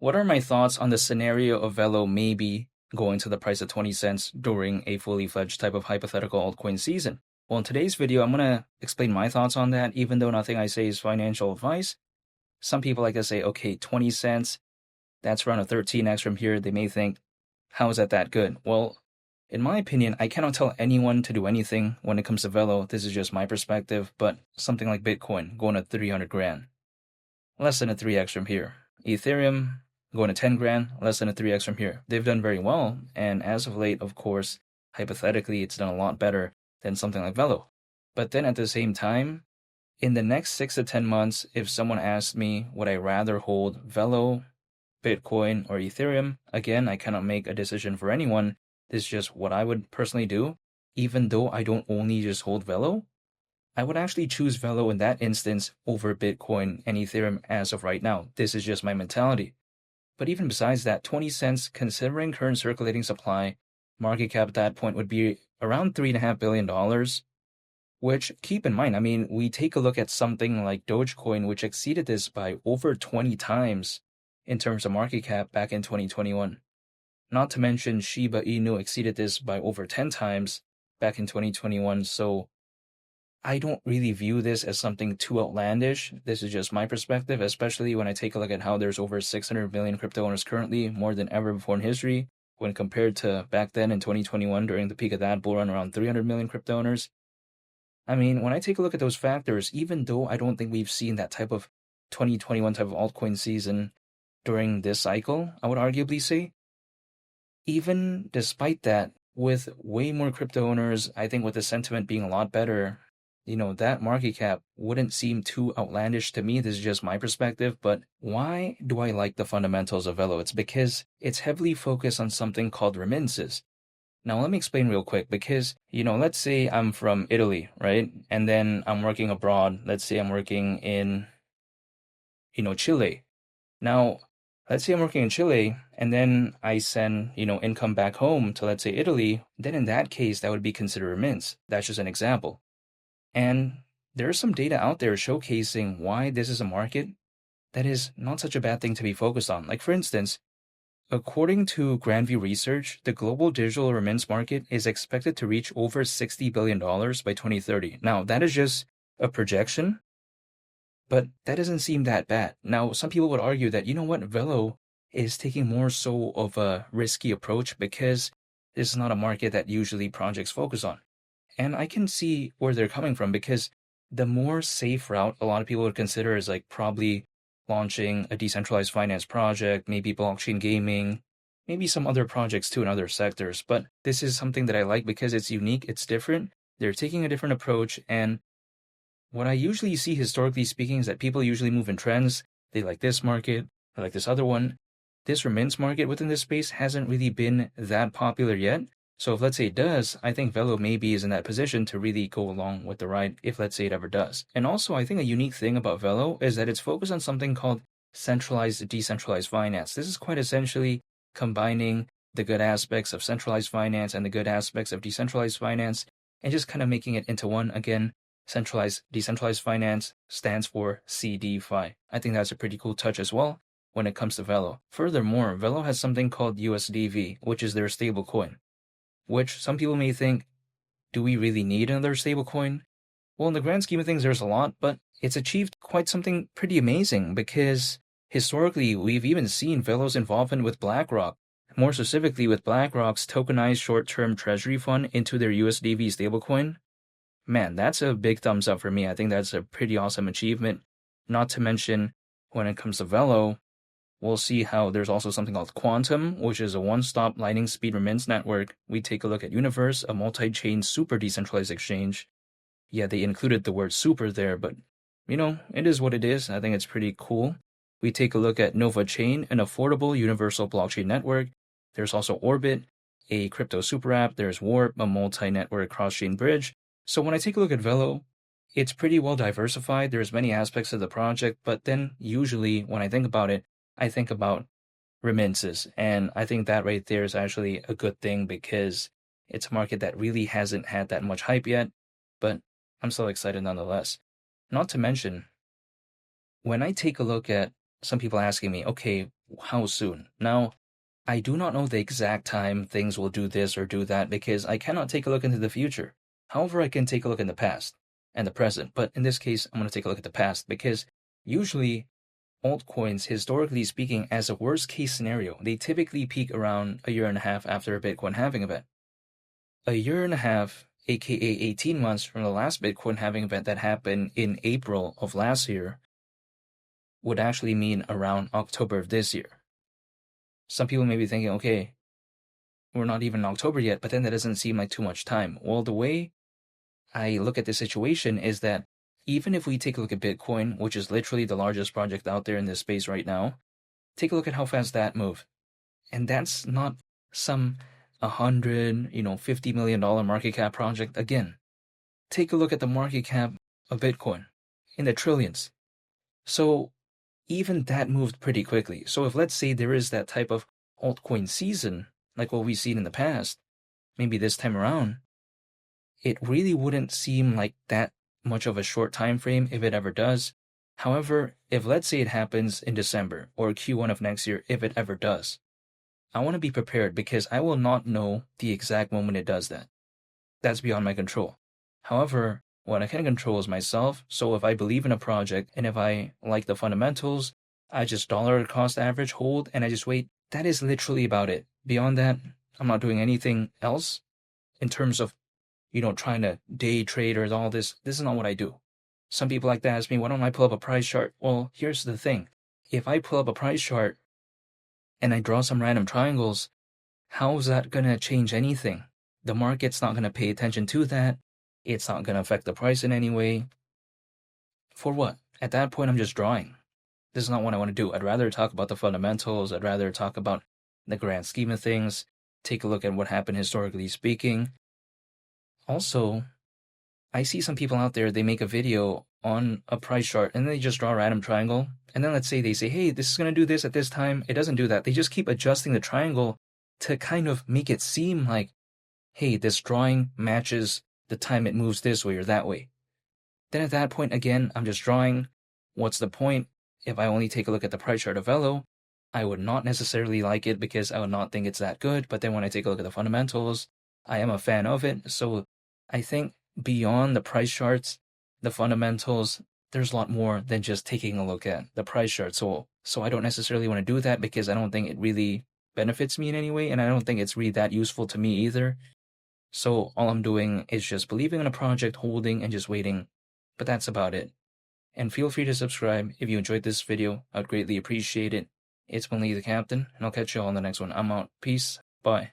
What are my thoughts on the scenario of Velo maybe going to the price of 20 cents during a fully fledged type of hypothetical altcoin season? Well, in today's video, I'm going to explain my thoughts on that, even though nothing I say is financial advice. Some people like to say, okay, 20 cents, that's around a 13x from here. They may think, how is that good? Well, in my opinion, I cannot tell anyone to do anything when it comes to Velo. This is just my perspective, but something like Bitcoin going to 300 grand, less than a 3x from here. Ethereum going to 10 grand, less than a 3x from here. They've done very well, and as of late, of course, hypothetically, it's done a lot better than something like Velo. But then at the same time, in the next 6 to 10 months, if someone asked me, would I rather hold Velo, Bitcoin, or Ethereum, again, I cannot make a decision for anyone. This is just what I would personally do. Even though I don't only just hold Velo, I would actually choose Velo in that instance over Bitcoin and Ethereum as of right now. This is just my mentality. But even besides that, 20 cents, considering current circulating supply, market cap at that point would be around $3.5 billion, which, keep in mind, I mean, we take a look at something like Dogecoin, which exceeded this by over 20 times in terms of market cap back in 2021. Not to mention Shiba Inu exceeded this by over 10 times back in 2021. So I don't really view this as something too outlandish. This is just my perspective, especially when I take a look at how there's over 600 million crypto owners currently, more than ever before in history, when compared to back then in 2021 during the peak of that bull run around 300 million crypto owners. I mean, when I take a look at those factors, even though I don't think we've seen that type of 2021 type of altcoin season during this cycle, I would arguably say, even despite that, with way more crypto owners, I think with the sentiment being a lot better, that market cap wouldn't seem too outlandish to me. This is just my perspective, but why do I like the fundamentals of Velo? It's because it's heavily focused on something called remittances. Now, let me explain real quick because, let's say I'm from Italy, right? And then I'm working abroad. Let's say I'm working in, Chile. Now, let's say I'm working in Chile and then I send, income back home to, let's say, Italy. Then in that case, that would be considered remittance. That's just an example. And there's some data out there showcasing why this is a market that is not such a bad thing to be focused on. Like, for instance, according to Grandview Research, the global digital remittance market is expected to reach over $60 billion by 2030. Now, that is just a projection, but that doesn't seem that bad. Now, some people would argue that, Velo is taking more so of a risky approach because this is not a market that usually projects focus on. And I can see where they're coming from because the more safe route a lot of people would consider is like probably launching a decentralized finance project, maybe blockchain gaming, maybe some other projects too in other sectors. But this is something that I like because it's unique, it's different. They're taking a different approach. And what I usually see historically speaking is that people usually move in trends. They like this market, they like this other one. This remittance market within this space hasn't really been that popular yet. So if let's say it does, I think Velo maybe is in that position to really go along with the ride if let's say it ever does. And also I think a unique thing about Velo is that it's focused on something called centralized decentralized finance. This is quite essentially combining the good aspects of centralized finance and the good aspects of decentralized finance and just kind of making it into one. Again, centralized decentralized finance stands for CDFI. I think that's a pretty cool touch as well when it comes to Velo. Furthermore, Velo has something called USDV, which is their stable coin. Which some people may think, do we really need another stablecoin? Well, in the grand scheme of things, there's a lot, but it's achieved quite something pretty amazing because historically, we've even seen Velo's involvement with BlackRock, more specifically with BlackRock's tokenized short-term treasury fund into their USDV stablecoin. Man, that's a big thumbs up for me. I think that's a pretty awesome achievement. Not to mention, when it comes to Velo, we'll see how there's also something called Quantum, which is a one-stop lightning speed remittance network. We take a look at Universe, a multi-chain super decentralized exchange. Yeah, they included the word super there, but it is what it is. I think it's pretty cool. We take a look at Nova Chain, an affordable universal blockchain network. There's also Orbit, a crypto super app. There's Warp, a multi-network cross-chain bridge. So when I take a look at Velo, it's pretty well diversified. There's many aspects of the project, but then usually when I think about it, I think about remittances. And I think that right there is actually a good thing because it's a market that really hasn't had that much hype yet, but I'm still excited nonetheless. Not to mention, when I take a look at some people asking me, okay, how soon? Now, I do not know the exact time things will do this or do that because I cannot take a look into the future. However, I can take a look in the past and the present. But in this case, I'm going to take a look at the past because usually altcoins, historically speaking, as a worst case scenario, they typically peak around a year and a half after a Bitcoin halving event. A year and a half, aka 18 months from the last Bitcoin halving event that happened in April of last year, would actually mean around October of this year. Some people may be thinking, okay, we're not even in October yet, but then that doesn't seem like too much time. Well, the way I look at the situation is that even if we take a look at Bitcoin, which is literally the largest project out there in this space right now, take a look at how fast that moved. And that's not some $150 million market cap project. Again, take a look at the market cap of Bitcoin in the trillions. So even that moved pretty quickly. So if, let's say, there is that type of altcoin season, like what we've seen in the past, maybe this time around, it really wouldn't seem like that much of a short time frame if it ever does. However, if, let's say, it happens in December or Q1 of next year, if it ever does, I want to be prepared because I will not know the exact moment it does that. That's beyond my control. However, what I can control is myself. So if I believe in a project and if I like the fundamentals, I just dollar cost average hold and I just wait. That is literally about it. Beyond that, I'm not doing anything else in terms of, trying to day trade or all this. This is not what I do. Some people like to ask me, why don't I pull up a price chart? Well, here's the thing. If I pull up a price chart and I draw some random triangles, how is that going to change anything? The market's not going to pay attention to that. It's not going to affect the price in any way. For what? At that point, I'm just drawing. This is not what I want to do. I'd rather talk about the fundamentals. I'd rather talk about the grand scheme of things, take a look at what happened historically speaking. Also, I see some people out there, they make a video on a price chart and they just draw a random triangle. And then let's say they say, hey, this is going to do this at this time. It doesn't do that. They just keep adjusting the triangle to kind of make it seem like, hey, this drawing matches the time it moves this way or that way. Then at that point, again, I'm just drawing. What's the point? If I only take a look at the price chart of Velo, I would not necessarily like it because I would not think it's that good. But then when I take a look at the fundamentals, I am a fan of it. So I think beyond the price charts, the fundamentals, there's a lot more than just taking a look at the price chart. So I don't necessarily want to do that because I don't think it really benefits me in any way. And I don't think it's really that useful to me either. So all I'm doing is just believing in a project, holding, and just waiting. But that's about it. And feel free to subscribe if you enjoyed this video. I'd greatly appreciate it. It's been Lee the Captain, and I'll catch you all in the next one. I'm out. Peace. Bye.